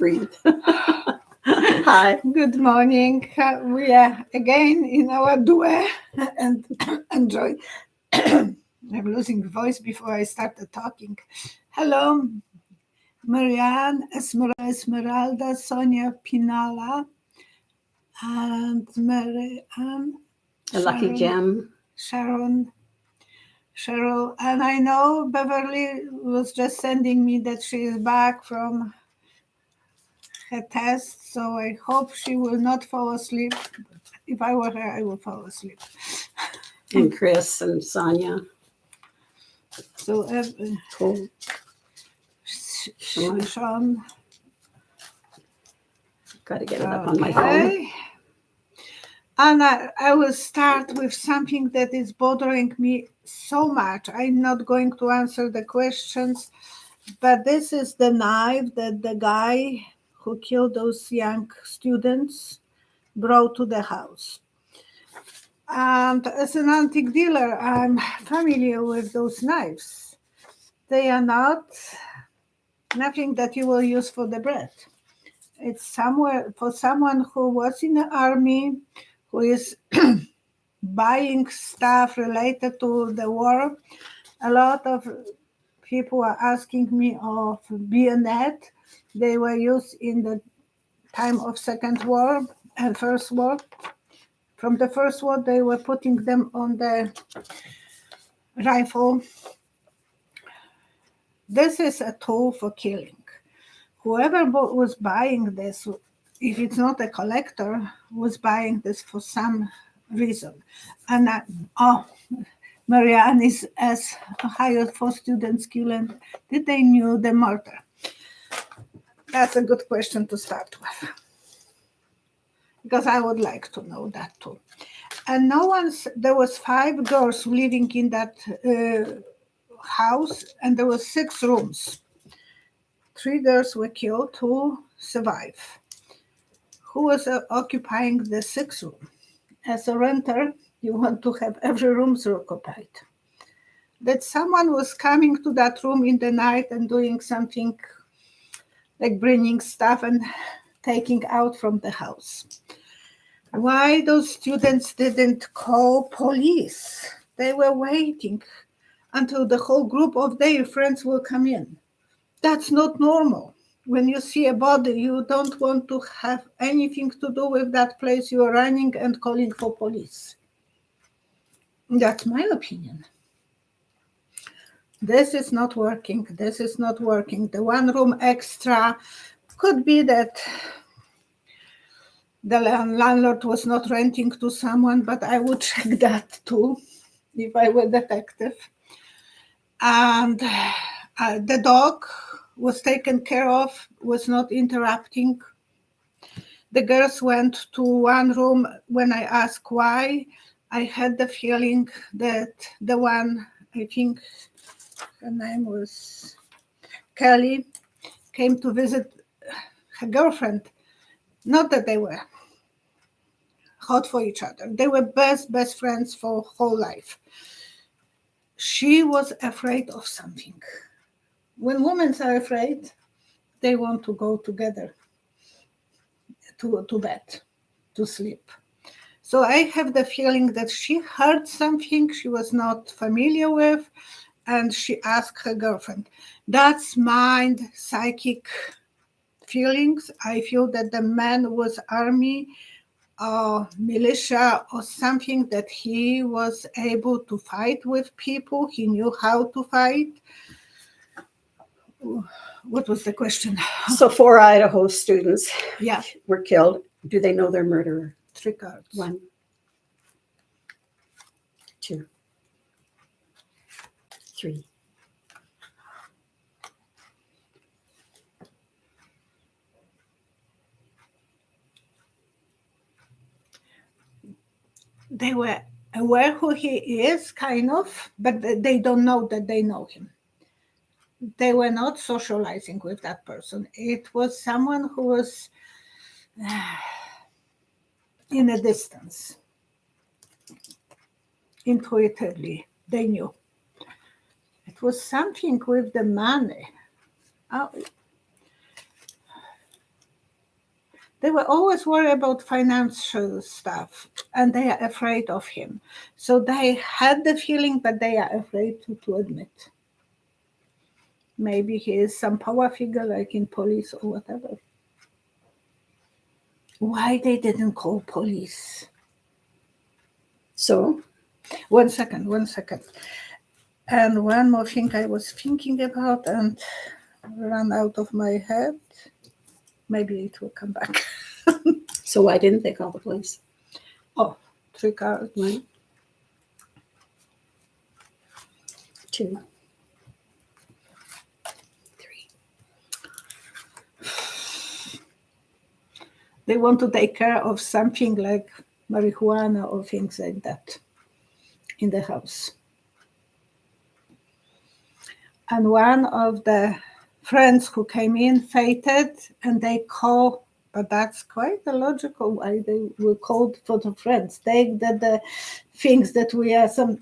breathe. Hi. Good morning. We are again in our duet and enjoy. I'm losing voice before I started talking. Hello, Marianne, Esmeralda, Sonia Pinala, and Marianne, A lucky gem. Sharon, Cheryl, and I know Beverly was just sending me that she is back from her test, so I hope she will not fall asleep. If I were her, I would fall asleep. And Chris and Sonia. So, Cool. Sean. Got to get it up on my phone. And I will start with something that is bothering me so much. I'm not going to answer the questions, but this is the knife that the guy who killed those young students brought to the house. And as an antique dealer, I'm familiar with those knives. They are nothing that you will use for the bread. It's somewhere for someone who was in the army, who is buying stuff related to the war. A lot of people are asking me of bayonet. They were used in the time of Second War and First War. From the First War, they were putting them on the rifle. This is a tool for killing. Whoever was buying this, if it's not a collector, was buying this for some reason. And Marianne is as hired for student skill, and did they knew the murder? That's a good question to start with, because I would like to know that too. And there was 5 girls living in that house, and there were 6 rooms. 3 girls were killed, 2 survived. Who was occupying the 6th room? As a renter, you want to have every room occupied. That someone was coming to that room in the night and doing something like bringing stuff and taking out from the house. Why those students didn't call police? They were waiting until the whole group of their friends will come in. That's not normal. When you see a body, you don't want to have anything to do with that place. You are running and calling for police. That's my opinion. This is not working. This is not working. The 1 room extra could be that the landlord was not renting to someone, but I would check that too if I were detective. And the dog was taken care of, was not interrupting. The girls went to 1 room. When I asked why, I had the feeling that the one, I think her name was Kelly, came to visit her girlfriend. Not that they were hot for each other. They were best friends for whole life. She was afraid of something. When women are afraid, they want to go together to bed, to sleep. So I have the feeling that she heard something she was not familiar with, and she asked her girlfriend. That's my psychic feelings. I feel that the man was army or militia or something, that he was able to fight with people. He knew how to fight. What was the question? So 4 Idaho students Yeah. were killed. Do they know their murderer? 3 cards. 1, 2, 3. They were aware who he is, kind of, but they don't know that they know him. They were not socializing with that person. It was someone who was in a distance. Intuitively, they knew. It was something with the money. They were always worried about financial stuff, and they are afraid of him. So they had the feeling, but they are afraid to admit. Maybe he is some power figure, like in police or whatever. Why they didn't call police? So, One second. And one more thing I was thinking about and ran out of my head. Maybe it will come back. so why didn't they call the police? Oh, 3 cards. 1, 2, 3. They want to take care of something like marijuana or things like that in the house. And one of the friends who came in fainted, and they call, but that's quite illogical why they were called for the friends. Take the things that we are some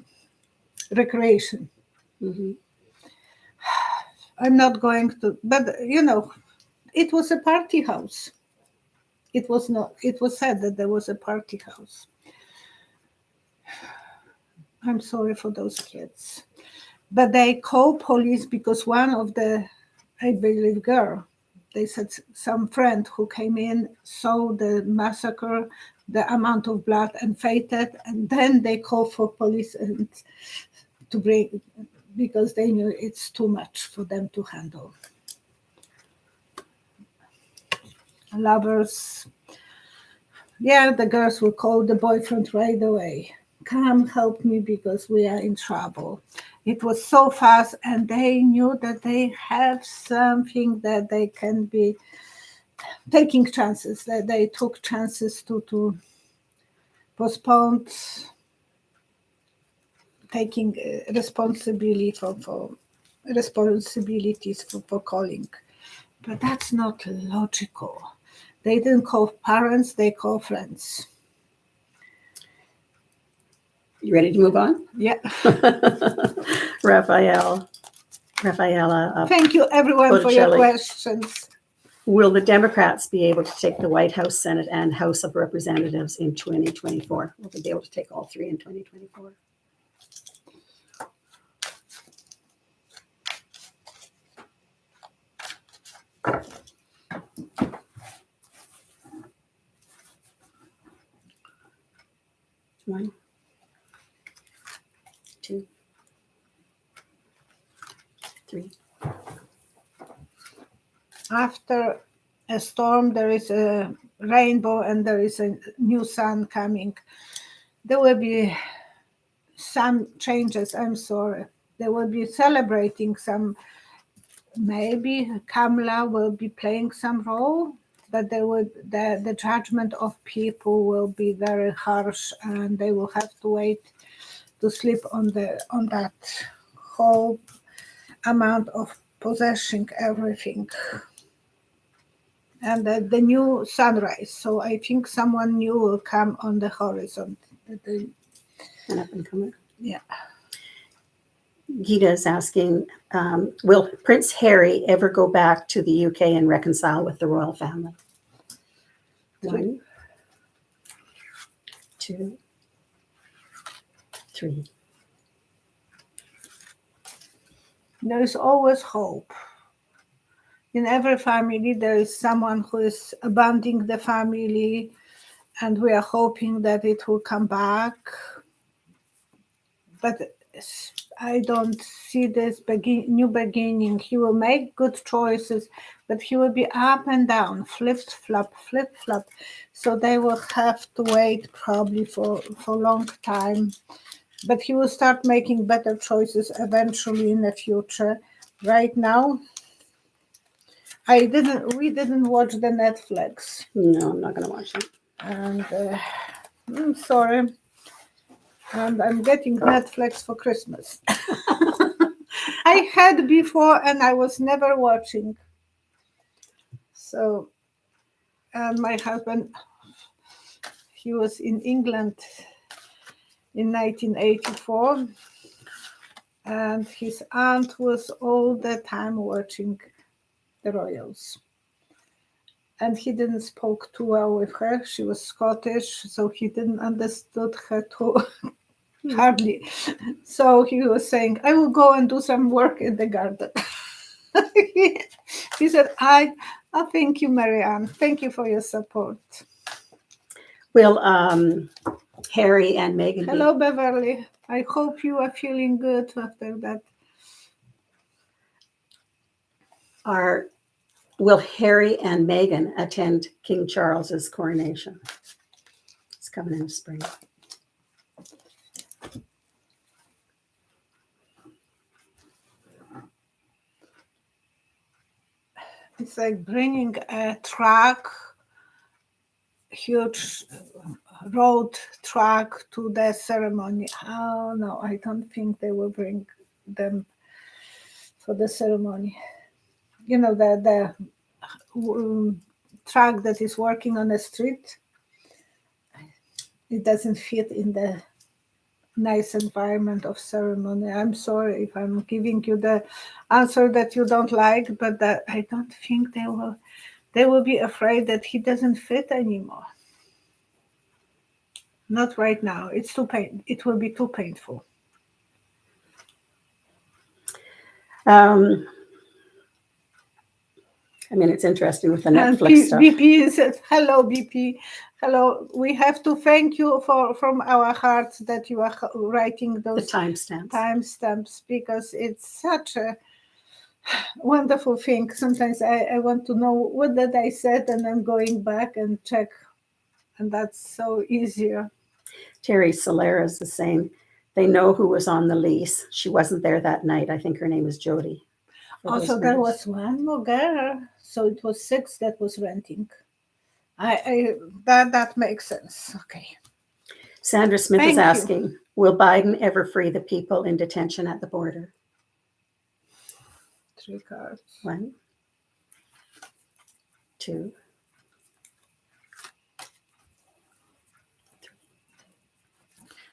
recreation. Mm-hmm. I'm not going to, but it was a party house. It was not, it was said that there was a party house. I'm sorry for those kids. But they called police because one of the, I believe, girl, they said some friend who came in saw the massacre, the amount of blood, and fainted, and then they called for police and to bring, because they knew it's too much for them to handle. Lovers, yeah, the girls will call the boyfriend right away. Come help me because we are in trouble. It was so fast, and they knew that they have something that they can be taking chances, that they took chances to postpone taking responsibility for responsibilities for calling. But that's not logical. They didn't call parents, they call friends. You ready to move on? Yeah. Rafaela. Thank you, everyone, for your Botticelli. questions. Will the Democrats be able to take the White House, Senate, and House of Representatives in 2024? Will they be able to take all 3 in 2024? One, 2, 3. After a storm, there is a rainbow and there is a new sun coming. There will be some changes, I'm sorry. They will be celebrating some, maybe Kamala will be playing some role, but the judgment of people will be very harsh, and they will have to wait to sleep on that whole amount of possessing everything. And the new sunrise. So I think someone new will come on the horizon. An up and comer. Yeah. Gita is asking, will Prince Harry ever go back to the UK and reconcile with the royal family? 1, 2, 3. There is always hope. In every family, there is someone who is abandoning the family, and we are hoping that it will come back. But I don't see this new beginning. He will make good choices, but he will be up and down, flip-flop. So they will have to wait probably for a long time. But he will start making better choices eventually in the future. Right now, we didn't watch the Netflix. No, I'm not going to watch that. And I'm sorry. And I'm getting Netflix for Christmas. I had before and I was never watching. So, and my husband, he was in England in 1984, and his aunt was all the time watching the royals. and he didn't spoke too well with her. She was Scottish, so he didn't understood her too hardly. So he was saying, I will go and do some work in the garden. He said, I thank you, Marianne. Thank you for your support. Will Harry and Meghan Hello, Beverly. I hope you are feeling good after that. Will Harry and Meghan attend King Charles's coronation? It's coming in the spring. It's like bringing a truck, huge road truck to the ceremony. Oh no, I don't think they will bring them for the ceremony. You know, the truck that is working on the street, it doesn't fit in the nice environment of ceremony. I'm sorry if I'm giving you the answer that you don't like, but that I don't think they will be afraid that he doesn't fit anymore. Not right now. It's too pain. It will be too painful. I mean, it's interesting with the Netflix stuff. BP says, hello, BP. Hello. We have to thank you from our hearts that you are writing those timestamps, because it's such a wonderful thing. Sometimes I want to know what that I said, and I'm going back and check, and that's so easier. Terry Solera's is saying they know who was on the lease. She wasn't there that night. I think her name was Jody. Also, there was one more girl, so it was 6 that was renting. That makes sense. Okay. Sandra Smith is asking, will Biden ever free the people in detention at the border? 3 cards. 1, 2, 3.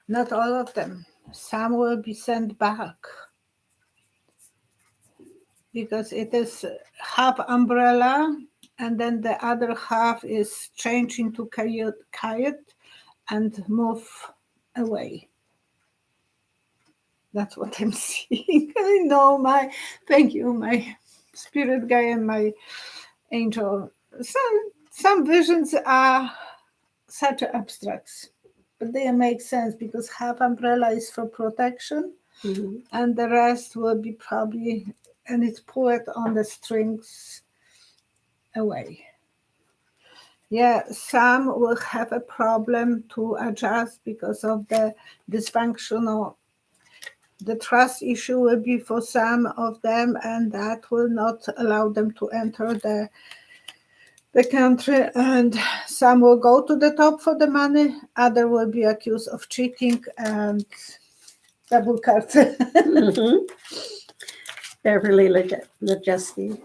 Not all of them. Some will be sent back, because it is half umbrella, and then the other half is changed into kayak and move away. That's what I'm seeing. I know thank you, my spirit guy and my angel. Some visions are such abstracts, but they make sense, because half umbrella is for protection, and the rest will be probably, and it's pulled on the strings away. Yeah, some will have a problem to adjust because of the dysfunctional. The trust issue will be for some of them, and that will not allow them to enter the country. And some will go to the top for the money. Other will be accused of cheating and double cards. Beverly Lejeski.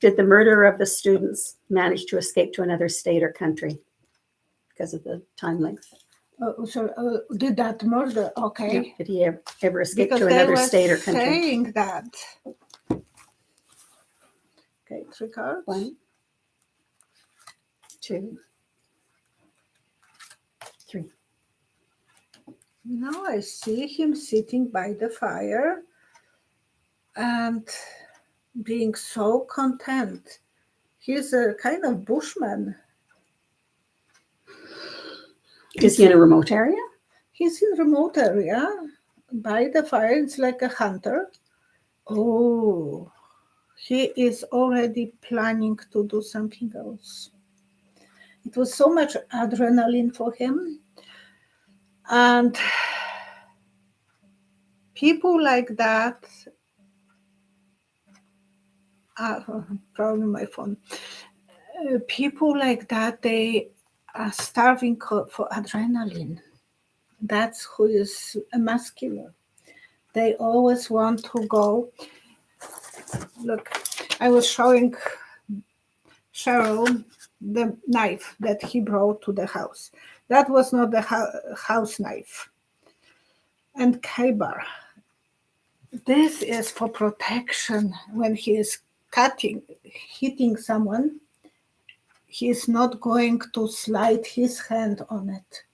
Did the murderer of the students manage to escape to another state or country because of the time length? Did that murder? Okay. Yeah. Did he ever escape to another state or country? Saying that. Okay, 3 cards. 1, 2, 3. Now I see him sitting by the fire and being so content. He's a kind of bushman. Is he in a remote area? He's in a remote area. By the fire, it's like a hunter. Oh, he is already planning to do something else. It was so much adrenaline for him. And people like that, probably my phone. People like that, they are starving for adrenaline. That's who is a muscular. They always want to go. Look, I was showing Cheryl the knife that he brought to the house. That was not the house knife. And K-bar. This is for protection when he is hitting someone, he's not going to slide his hand on it,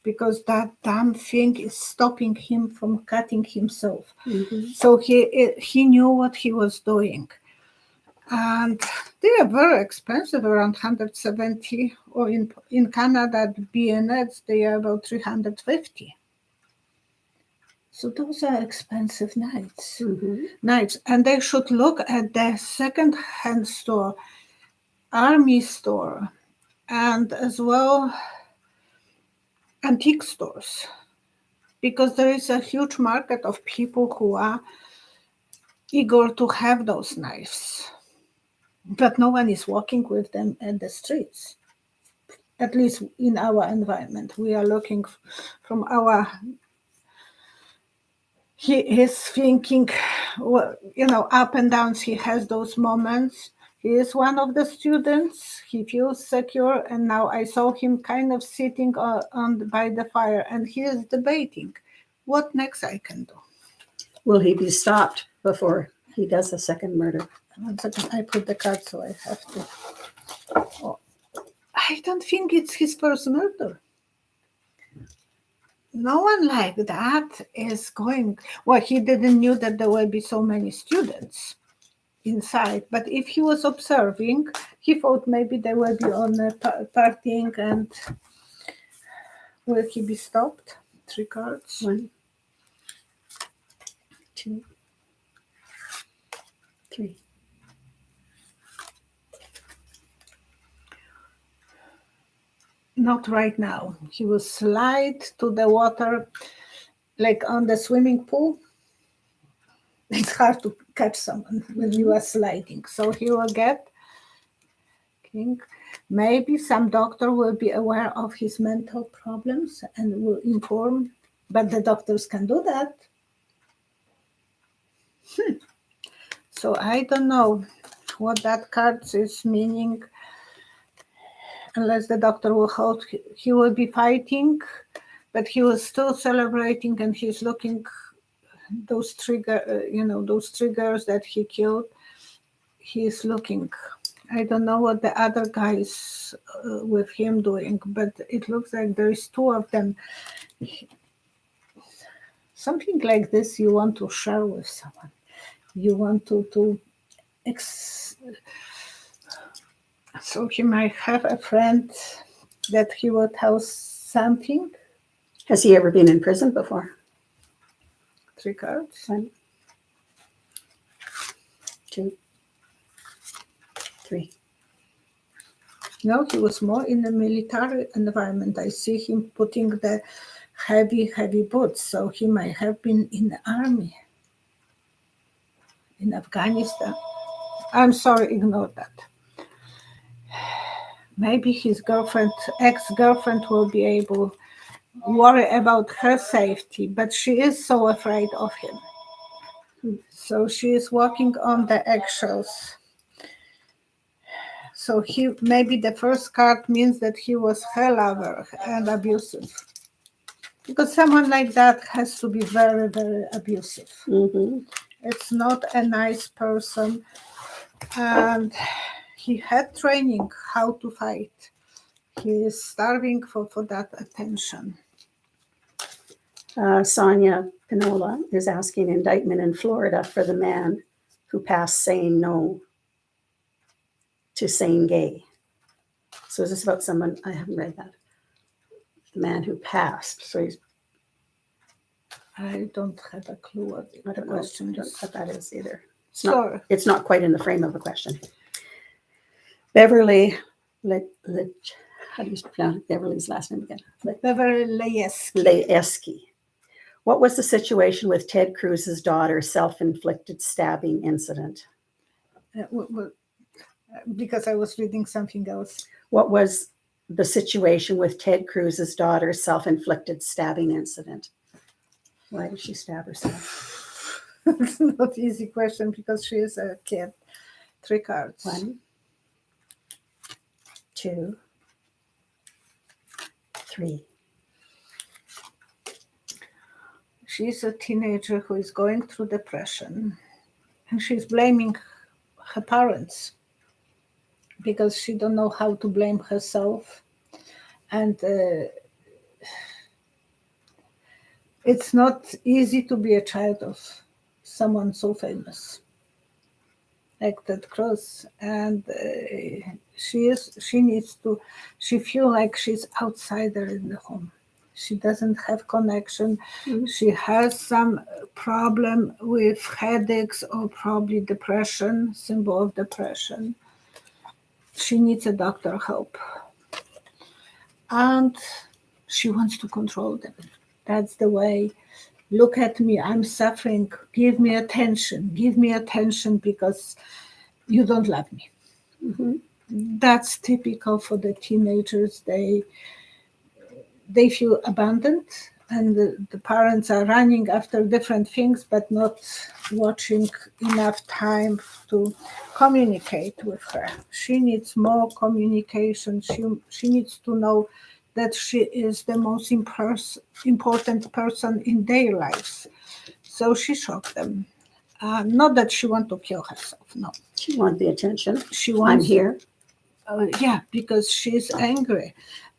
because that damn thing is stopping him from cutting himself. Mhm. So he knew what he was doing. And they are very expensive, around 170, or in Canada at B&H they are about 350. So those are expensive knives. And they should look at the second-hand store, army store, and as well antique stores, because there is a huge market of people who are eager to have those knives, but no one is walking with them in the streets. At least in our environment, we are looking from our. He is thinking, well, up and downs. He has those moments. He is one of the students. He feels secure, and now I saw him kind of sitting by the fire, and he is debating what next I can do. Will he be stopped before he does a second murder? 1 second, I put the card, so I have to. Oh, I don't think it's his first murder. No one like that is going. Well, he didn't knew that there will be so many students inside, but if he was observing, he thought maybe they will be on partying, and will he be stopped? 3 cards. 1, 2, 3. Not right now. He will slide to the water, like on the swimming pool. It's hard to catch someone when you are sliding. So he will get king. Maybe some doctor will be aware of his mental problems and will inform, but the doctors can do that. So I don't know what that card is meaning, unless the doctor will hold. He will be fighting, but he was still celebrating, and he's looking those those triggers that he killed. He's looking. I don't know what the other guys with him doing, but it looks like there is 2 of them. Something like this you want to share with someone. You want to so he might have a friend that he will tell something. Has he ever been in prison before? 3 cards. 1, 2, 3. No, he was more in the military environment. I see him putting the heavy boots, so he might have been in the army in Afghanistan. I'm sorry, ignore that. Maybe his ex-girlfriend will be able to worry about her safety, but she is so afraid of him. So she is walking on the eggshells. So maybe the first card means that he was her lover and abusive. Because someone like that has to be very, very abusive. It's not a nice person. And he had training how to fight. He is starving for that attention. Sonia Pinola is asking indictment in Florida for the man who passed saying no to saying gay. So is this about someone? I haven't read that. The man who passed. So he's. I don't have a clue what the question is. What that is either. Sure. It's not quite in the frame of the question. Beverly, how do you pronounce Beverly's last name again? Beverly Laeski. What was the situation with Ted Cruz's daughter's self-inflicted stabbing incident? Because I was reading something else. What was the situation with Ted Cruz's daughter's self-inflicted stabbing incident? Why did she stab herself? It's not an easy question because she is a kid. 3 cards. 1, 2, 3. She's a teenager who is going through depression, and she's blaming her parents because she don't know how to blame herself. And it's not easy to be a child of someone so famous like Ted Cruz. And she feel like she's outsider in the home. She doesn't have connection. She has some problem with headaches or probably depression, symbol of depression. She needs a doctor help. And she wants to control them. That's the way. Look at me, I'm suffering. Give me attention because you don't love me. That's typical for the teenagers. They feel abandoned, and the parents are running after different things, but not watching enough time to communicate with her. She needs more communication. She needs to know that she is the most important person in their lives. So she shocked them. Not that she wants to kill herself, no. She wants the attention. She I'm wants, here. yeah, because she's angry.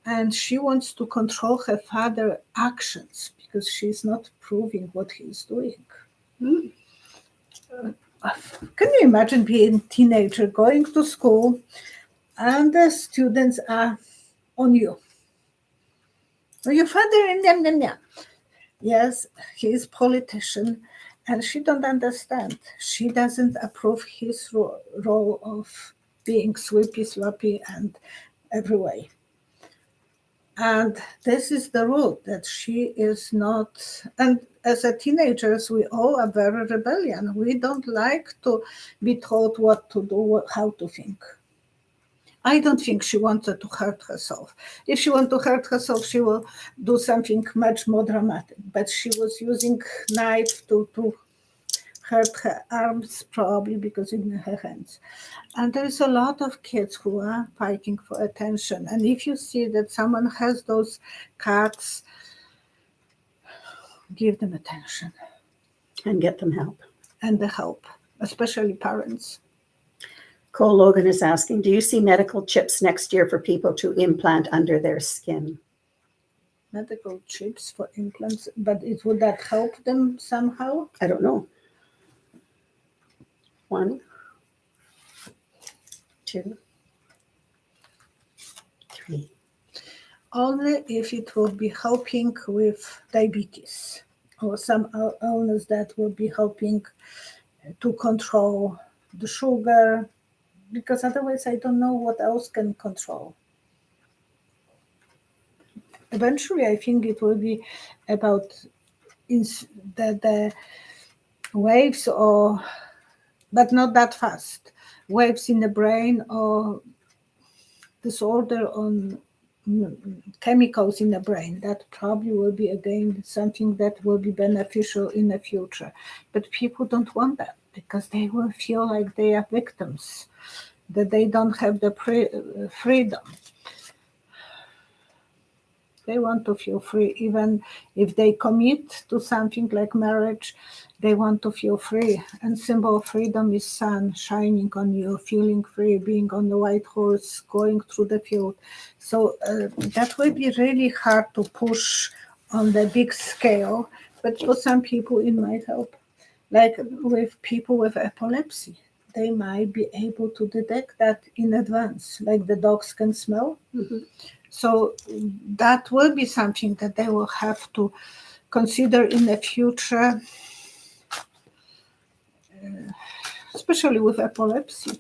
And she wants to control her father's actions because she's not proving what he's doing. Can you imagine being a teenager going to school and the students are on you? Oh, your father, yes, he's politician, and she don't understand. She doesn't approve his role of being sweepy, sloppy, and every way. And this is the rule that she is not. And as a teenagers, we all are very rebellion. We don't like to be told what to do, how to think. I don't think she wanted to hurt herself. If she wanted to hurt herself, she will do something much more dramatic. But she was using knife to hurt her arms, probably because in her hands. And there is a lot of kids who are fighting for attention. And if you see that someone has those cuts, give them attention And get them help. and the help, especially parents. Cole Logan is asking, do you see medical chips next year for people to implant under their skin? Medical chips for implants, but would that help them somehow? I don't know. 1, 2, 3. Only if it will be helping with diabetes or some illness that will be helping to control the sugar, because otherwise I don't know what else can control. Eventually, I think it will be about the waves, but not that fast. Waves in the brain or disorder on chemicals in the brain. That probably will be again something that will be beneficial in the future. But people don't want that because they will feel like they are victims, that they don't have the freedom. They want to feel free. Even if they commit to something like marriage, they want to feel free. And symbol of freedom is sun shining on you, feeling free, being on the white horse, going through the field. So that will be really hard to push on the big scale. But for some people, it might help. Like with people with epilepsy, they might be able to detect that in advance, like the dogs can smell. So that will be something that they will have to consider in the future, especially with epilepsy,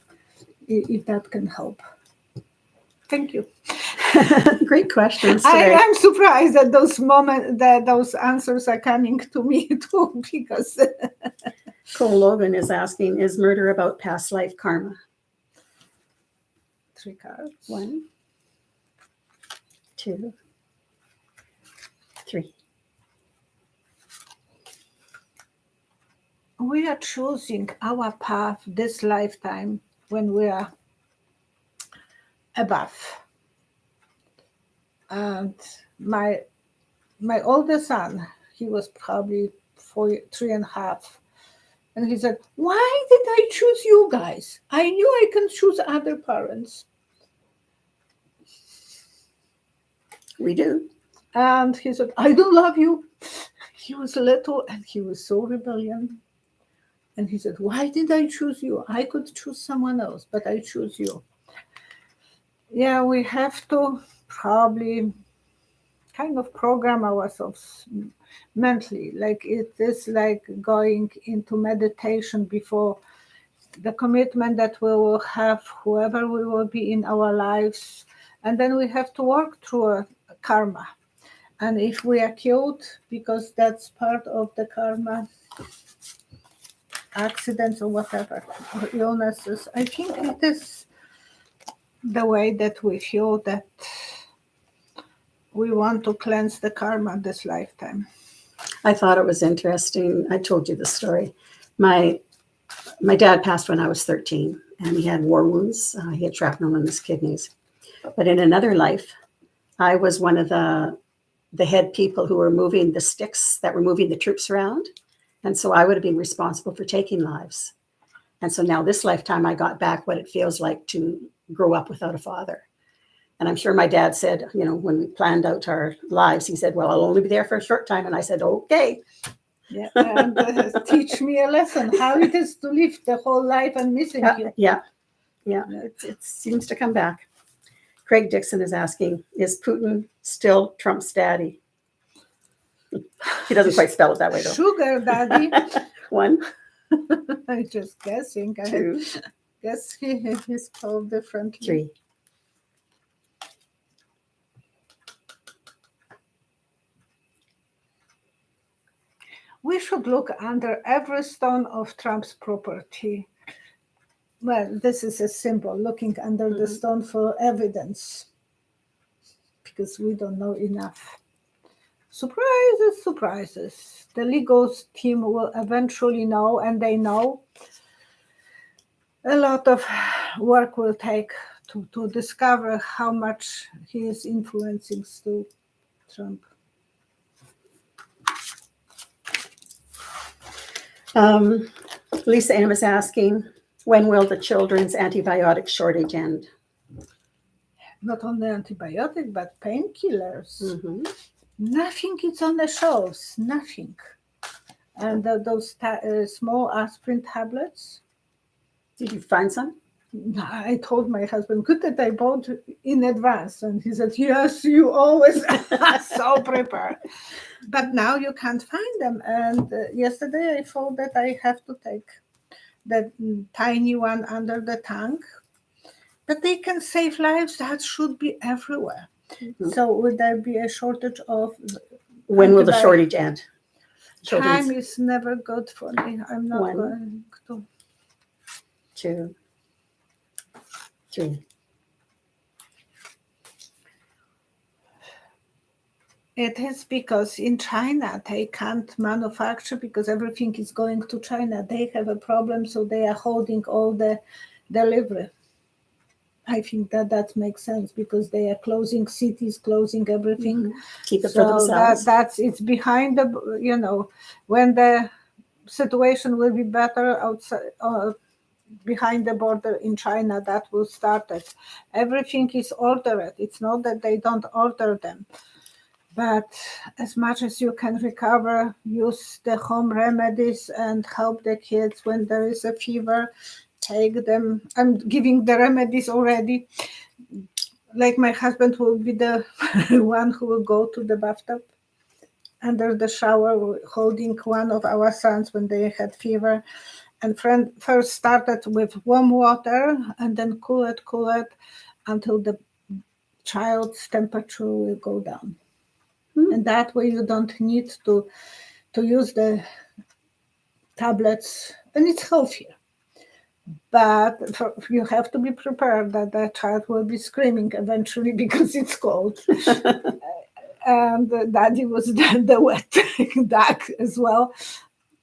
if that can help. Thank you. Great questions today. I'm surprised that those answers are coming to me too, because Cole Logan is asking, is murder about past life karma? 3 cards. 1, 2, 3. We are choosing our path this lifetime when we are above. And my older son, he was probably 3.5 And he said, why did I choose you guys? I knew I can choose other parents. We do. And he said, I don't love you. He was little and he was so rebellious. And he said, why did I choose you? I could choose someone else, but I choose you. Yeah, we have to probably kind of program ourselves mentally. Like it is like going into meditation before the commitment that we will have, whoever we will be in our lives. And then we have to work through a karma. And if we are killed, because that's part of the karma, accidents or whatever, or illnesses, I think it is the way that we feel that we want to cleanse the karma this lifetime. I thought it was interesting. I told you the story. My dad passed when I was 13, and he had war wounds. He had shrapnel in his kidneys. But in another life, I was one of the head people who were moving the sticks that were moving the troops around. And so I would have been responsible for taking lives. And so now this lifetime, I got back what it feels like to grow up without a father. And I'm sure my dad said, when we planned out our lives, he said, well, I'll only be there for a short time. And I said, okay. Yeah, and teach me a lesson how it is to live the whole life and missing you. Yeah. It seems to come back. Craig Dixon is asking, is Putin still Trump's daddy? He doesn't quite spell it that way, though. Sugar daddy. 1, I'm just guessing. 2, I guess he's called differently. 3. We should look under every stone of Trump's property. Well, this is a symbol, looking under the stone for evidence, because we don't know enough. Surprises, surprises. The legal team will eventually know, and they know. A lot of work will take to discover how much he is influencing still Trump. Lisa M is asking, when will the children's antibiotic shortage end? Not only antibiotic, but painkillers. Mm-hmm. Nothing is on the shelves, nothing. And those small aspirin tablets. Did you find some? I told my husband, good that I bought in advance. And he said, yes, you always are so prepared. But now you can't find them. And yesterday I thought that I have to take the tiny one under the tongue. But they can save lives. That should be everywhere. Mm-hmm. So would there be a shortage of... When will the shortage end? Time is never good for me. I'm not 1, going to... 2, 3. It is because in China they can't manufacture because everything is going to China. They have a problem, so they are holding all the delivery. I think that makes sense because they are closing cities, closing everything. Mm-hmm. Keep it for themselves. It's behind the, when the situation will be better outside, behind the border in China, that will start it. Everything is ordered. It's not that they don't order them. But as much as you can recover, use the home remedies and help the kids when there is a fever. Take them. I'm giving the remedies already. Like my husband will be the one who will go to the bathtub under the shower, holding one of our sons when they had fever. And friend first started with warm water and then cool it until the child's temperature will go down. And that way you don't need to use the tablets, and it's healthier. But you have to be prepared that the child will be screaming eventually because it's cold. And daddy was the wet duck as well.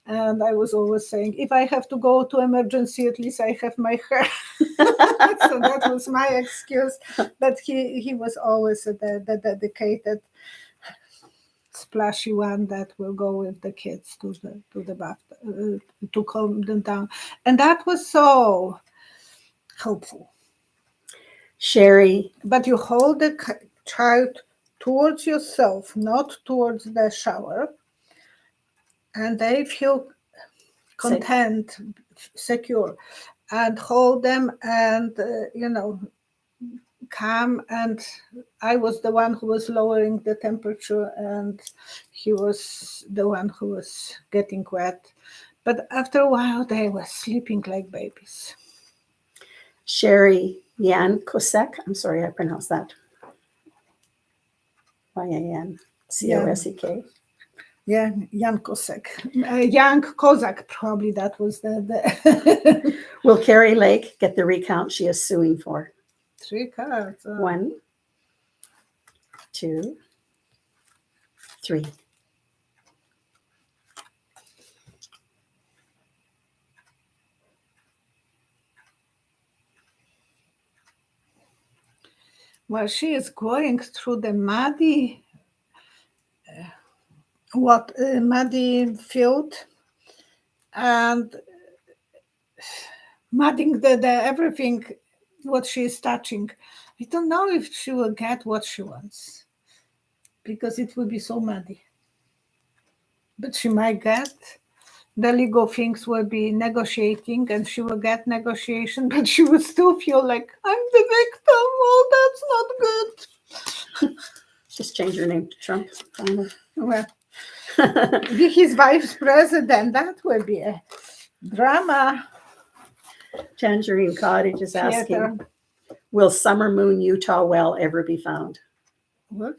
And I was always saying, if I have to go to emergency, at least I have my hair. So that was my excuse. But he was always the dedicated splashy one that will go with the kids to the bath to calm them down, and that was so helpful. Sherry, But you hold the child towards yourself, not towards the shower, and they feel content, secure, and hold them and calm. And I was the one who was lowering the temperature, and he was the one who was getting wet. But after a while, they were sleeping like babies. Sherry Yan Kosek, I'm sorry I pronounced that. Yancosek. Yeah, Jan Kosek. Jan Kozak, probably that was the Will Carrie Lake get the recount she is suing for? 3 cards. 1, 2, 3. Well, she is going through the muddy muddy field and mudding the everything what she is touching. I don't know if she will get what she wants because it will be so muddy. But she might get the legal things, will be negotiating, and she will get negotiation, but she will still feel like I'm the victim. Oh, that's not good. Just change your name to Trump. Finally. Well, be his vice president, that will be a drama. Tangerine Cottage is asking, Theater. will Summer Moon Utah well ever be found? What?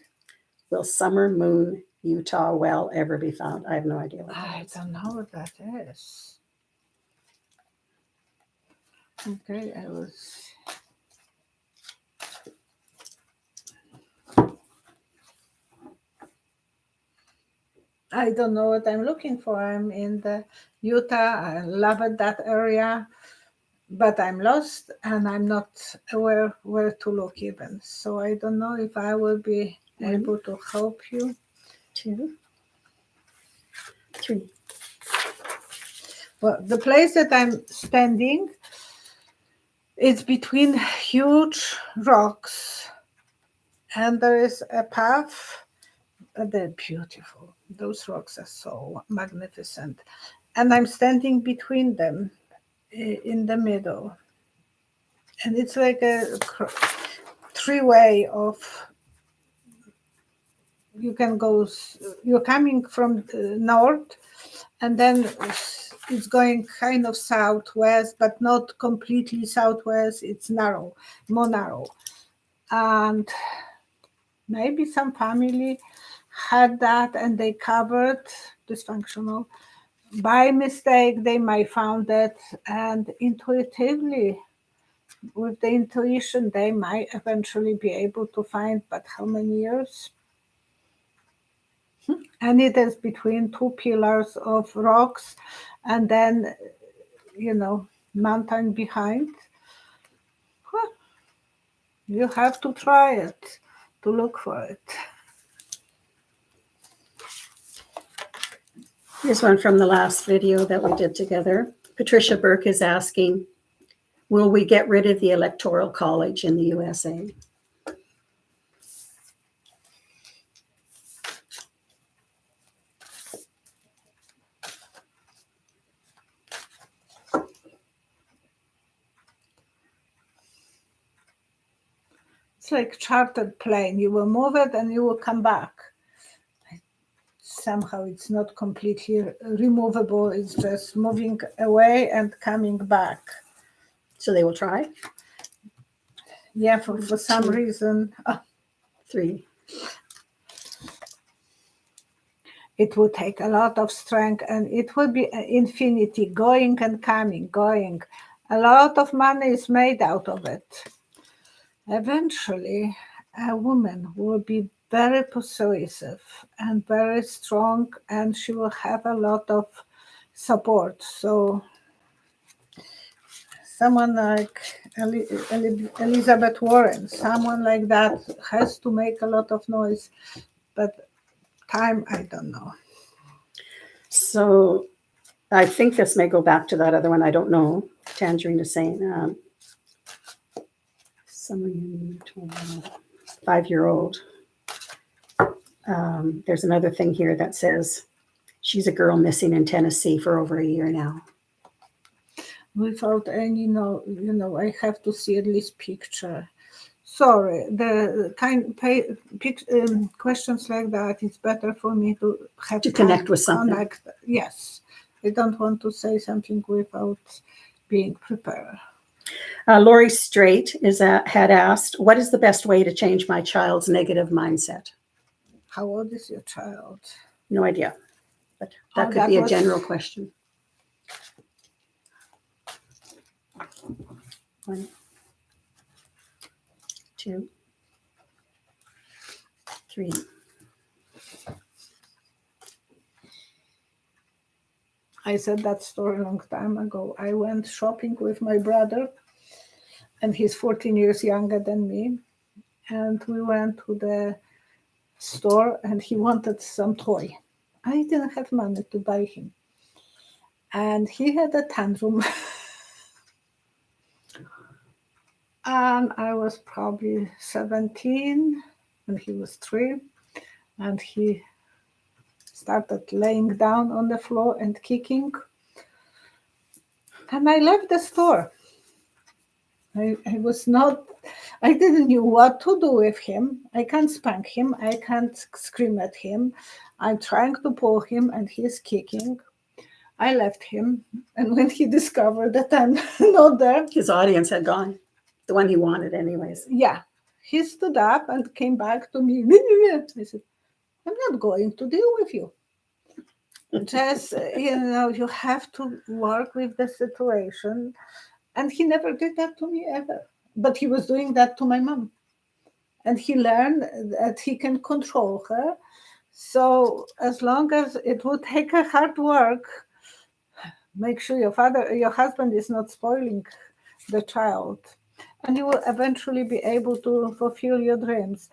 Will Summer Moon Utah well ever be found? I have no idea what that I is. don't know what that is. Okay, I don't know what I'm looking for. I'm in the Utah. I love it, that area, but I'm lost and I'm not aware where to look even. So I don't know if I will be able to help you. 2, 3. Well, the place that I'm standing is between huge rocks, and there is a path. They're beautiful. Those rocks are so magnificent. And I'm standing between them in the middle. And it's like a three-way of, you can go, you're coming from the north, and then it's going kind of southwest, but not completely southwest. It's narrow, more narrow. And maybe some family had that and they covered dysfunctional. By mistake, they might found it, and intuitively, with the intuition, they might eventually be able to find, but how many years? And it is between 2 pillars of rocks, and then, mountain behind. You have to try it to look for it. Here's one from the last video that we did together. Patricia Burke is asking, will we get rid of the Electoral College in the USA? It's like chartered plane. You will move it and you will come back. Somehow it's not completely removable. It's just moving away and coming back. So they will try? Yeah, for some reason. 3. It will take a lot of strength, and it will be infinity, going and coming, going. A lot of money is made out of it. Eventually, a woman will be very persuasive and very strong, and she will have a lot of support. So someone like Elizabeth Warren, someone like that has to make a lot of noise. But time, I don't know. So I think this may go back to that other one. I don't know. Tangerine is saying, someone 5-year-old. There's another thing here that says she's a girl missing in Tennessee for over a year now. Without any, I have to see at least picture. Sorry, the questions like that, it's better for me to have To connect with something. Yes, I don't want to say something without being prepared. Lori Straight had asked, what is the best way to change my child's negative mindset? How old is your child? No idea, but that could be a general question. 1, 2, 3. I said that story a long time ago. I went shopping with my brother, and he's 14 years younger than me. And we went to the store, and he wanted some toy. I didn't have money to buy him. And he had a tantrum. And I was probably 17, and he was 3. And he started laying down on the floor and kicking. And I left the store. I didn't know what to do with him. I can't spank him. I can't scream at him. I'm trying to pull him, and he's kicking. I left him. And when he discovered that I'm not there, his audience had gone. The one he wanted anyways. Yeah. He stood up and came back to me. I said, I'm not going to deal with you. Just, you have to work with the situation. And he never did that to me ever. But he was doing that to my mom. And he learned that he can control her. So as long as it would take a hard work, make sure your husband is not spoiling the child. And you will eventually be able to fulfill your dreams.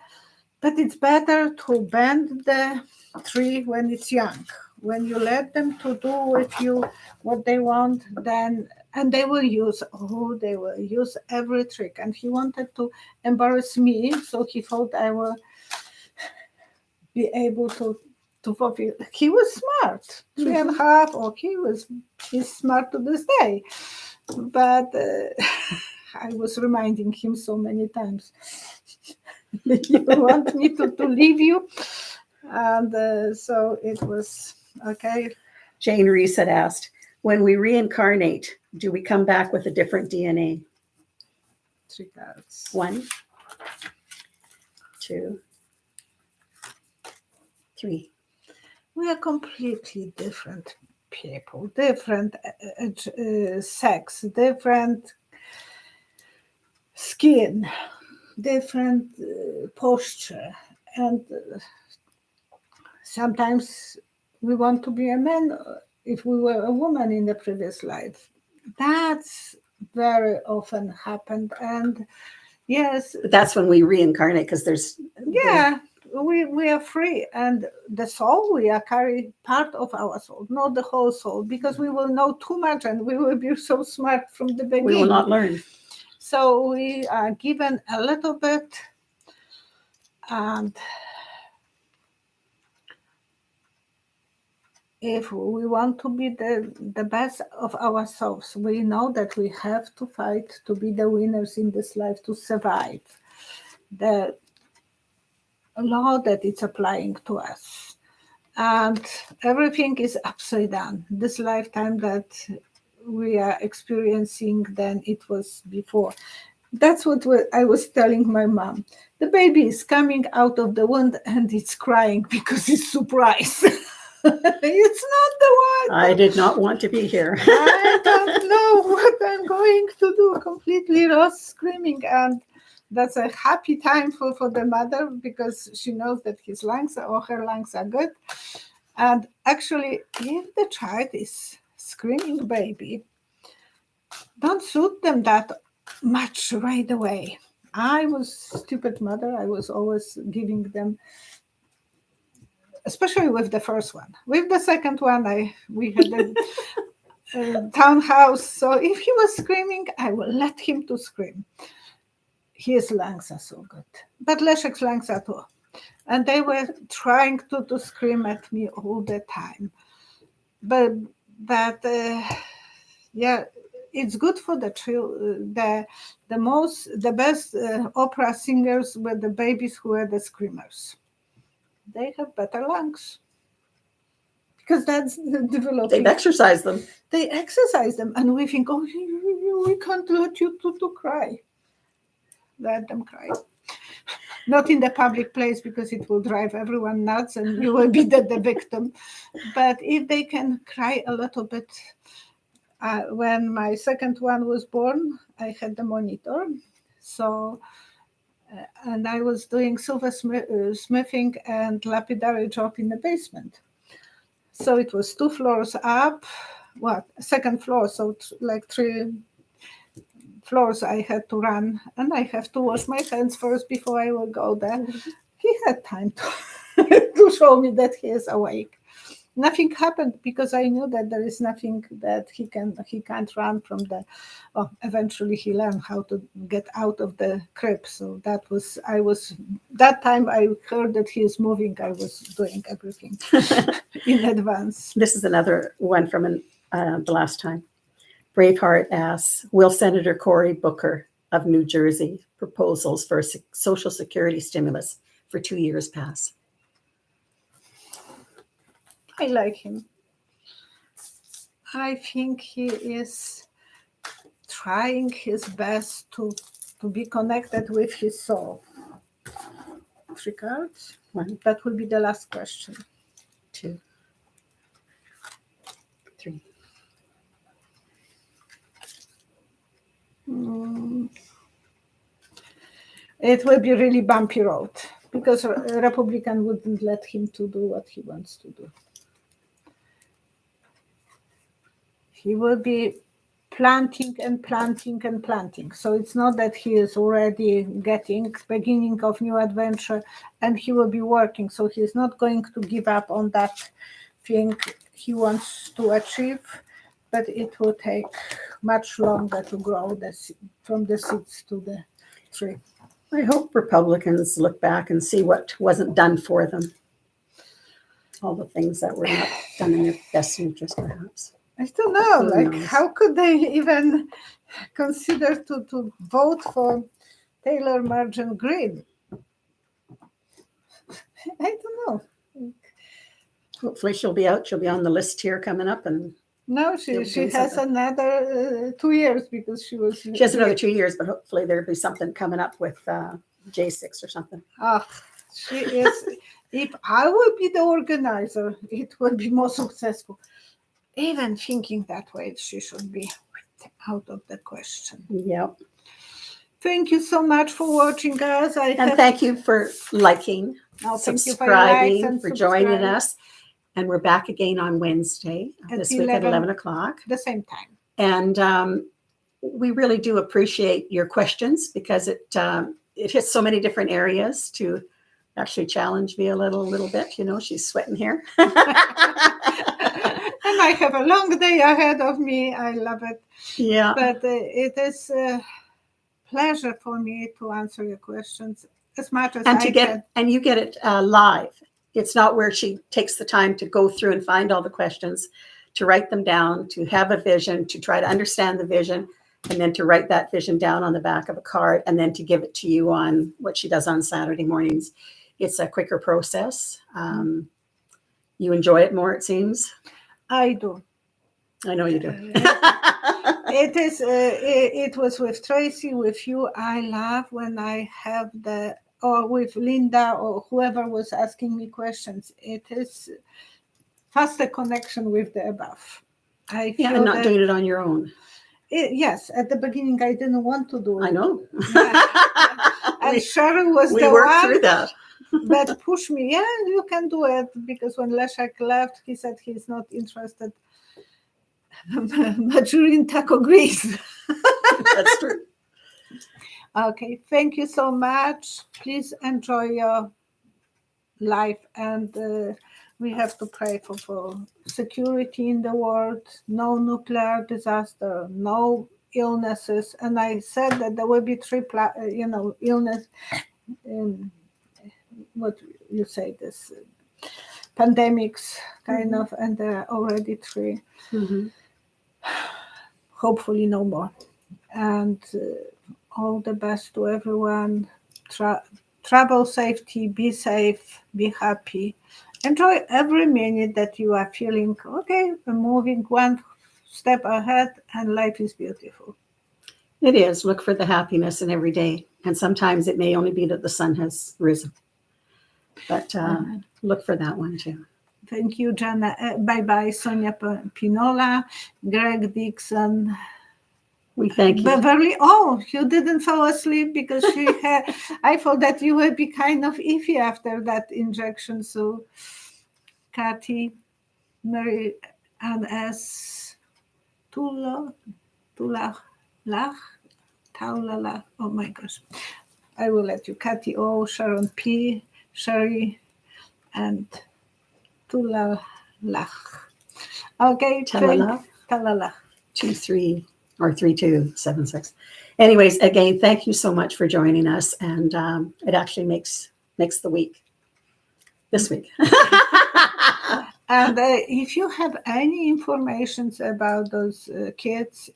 But it's better to bend the tree when it's young. When you let them to do with you what they want, and they will use every trick. And he wanted to embarrass me, so he thought I will be able to fulfill. He was smart, 3.5, or he's smart to this day. But I was reminding him so many times, you want me to leave you? And so it was okay. Jane Reese had asked, when we reincarnate, do we come back with a different DNA? 3 cards. 1, 2, 3. We are completely different people, different sex, different skin, different posture. And sometimes we want to be a man if we were a woman in the previous life. That's very often happened. And yes. But that's when we reincarnate, because there's... Yeah, we are free. And the soul, we are carrying part of our soul, not the whole soul, because we will know too much and we will be so smart from the beginning. We will not learn. So we are given a little bit, and if we want to be the best of ourselves, we know that we have to fight to be the winners in this life, to survive the law that it's applying to us. And everything is upside down. This lifetime that we are experiencing than it was before. That's what I was telling my mom. The baby is coming out of the womb and it's crying because it's surprised. It's not the one. I did not want to be here. I don't know what I'm going to do. Completely lost, screaming. And that's a happy time for the mother, because she knows that her lungs are good. And actually, if the child is screaming baby, don't shoot them that much right away. I was stupid mother. I was always giving them especially with the first one. With the second one, we had a townhouse, so if he was screaming, I will let him to scream. His lungs are so good, but Leszek's lungs are too. And they were trying to scream at me all the time. But yeah, it's good for the children. The best opera singers were the babies who were the screamers. They have better lungs because that's developing. They've exercised them. They exercise them, and we think, oh, we can't let you to cry. Let them cry. Not in the public place because it will drive everyone nuts and you will be the victim. But if they can cry a little bit. When my second one was born, I had the monitor. So, and I was doing silversmithing and lapidary job in the basement. So it was 2 floors up, second floor, so like 3 floors I had to run, and I have to wash my hands first before I will go there. He had time to show me that he is awake. Nothing happened because I knew that there is nothing that he can't run from the. Well, eventually he learned how to get out of the crib. So that time I heard that he is moving. I was doing everything in advance. This is another one from the last time. Braveheart asks, will Senator Cory Booker of New Jersey proposals for a Social Security stimulus for 2 years pass? I like him. I think he is trying his best to be connected with his soul. 3 cards. 1, That will be the last question. 2, 3. It will be really bumpy road because a Republican wouldn't let him to do what he wants to do. He will be planting and planting and planting. So it's not that he is already beginning of new adventure, and he will be working. So he's not going to give up on that thing he wants to achieve, but it will take much longer to grow from the seeds to the tree. I hope Republicans look back and see what wasn't done for them. All the things that were not done in their best interest, perhaps. I don't know, Who knows? how could they even consider to vote for Taylor Margin Green? I don't know. Hopefully she'll be out. She'll be on the list here coming up. And No, she has another 2 years because she has another 2 years, but hopefully there'll be something coming up with J6 or something. She is. If I would be the organizer, it would be more successful. Even thinking that way, she should be out of the question. Yep. Thank you so much for watching us. Thank you for liking, subscribing, for joining us. And we're back again on Wednesday this week at 11 o'clock. The same time. And we really do appreciate your questions because it hits so many different areas to actually challenge Violetta a little bit. You know, she's sweating here. And I have a long day ahead of me. I love it. Yeah. But it is a pleasure for me to answer your questions as much as I can. And you get it live. It's not where she takes the time to go through and find all the questions, to write them down, to have a vision, to try to understand the vision, and then to write that vision down on the back of a card, and then to give it to you on what she does on Saturday mornings. It's a quicker process. You enjoy it more, it seems. I do. I know you do. It is. It was with Tracy, with you. I love when I have or with Linda or whoever was asking me questions. It is faster connection with the above. I feel and not doing it on your own. Yes, at the beginning I didn't want to do it. I know. And Cheryl was we worked through that. That pushed me. Yeah, you can do it, because when Leszek left, he said he's not interested. Majurin taco grease. That's true. Okay, thank you so much. Please enjoy your life, and We have to pray for security in the world, no nuclear disaster, no illnesses. And I said that there will be three, illness. What you say, this pandemics kind of, and there are already three. Mhm. Hopefully no more. And all the best to everyone. Travel safety, be safe, be happy. Enjoy every minute that you are feeling, okay, I'm moving one step ahead and life is beautiful. It is. Look for the happiness in every day. And sometimes it may only be that the sun has risen. But look for that one too. Thank you, Jana. Bye-bye, Sonia Pinola, Greg Dixon. We thank you. Beverly, you didn't fall asleep because I thought that you would be kind of iffy after that injection. So, Kathy, Mary Ann S. Taula, oh my gosh. I will let you. Kathy O, Sharon P, Sherry, and Tula Lach. Okay, Talala. 23 or 3276. Anyways, again, thank you so much for joining us. And it actually makes the week this week. And if you have any information about those kids,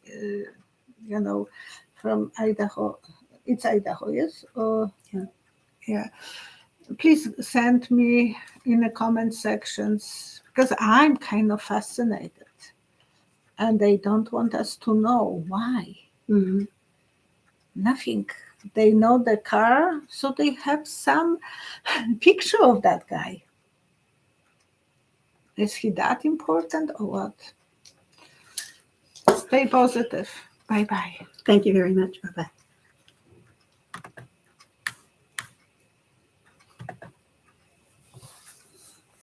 from Idaho, it's Idaho, yes? Yeah. Please send me in the comment sections because I'm kind of fascinated. And they don't want us to know why. Mm-hmm. Nothing. They know the car, so they have some picture of that guy. Is he that important or what? Stay positive. Bye-bye. Thank you very much. Bye-bye.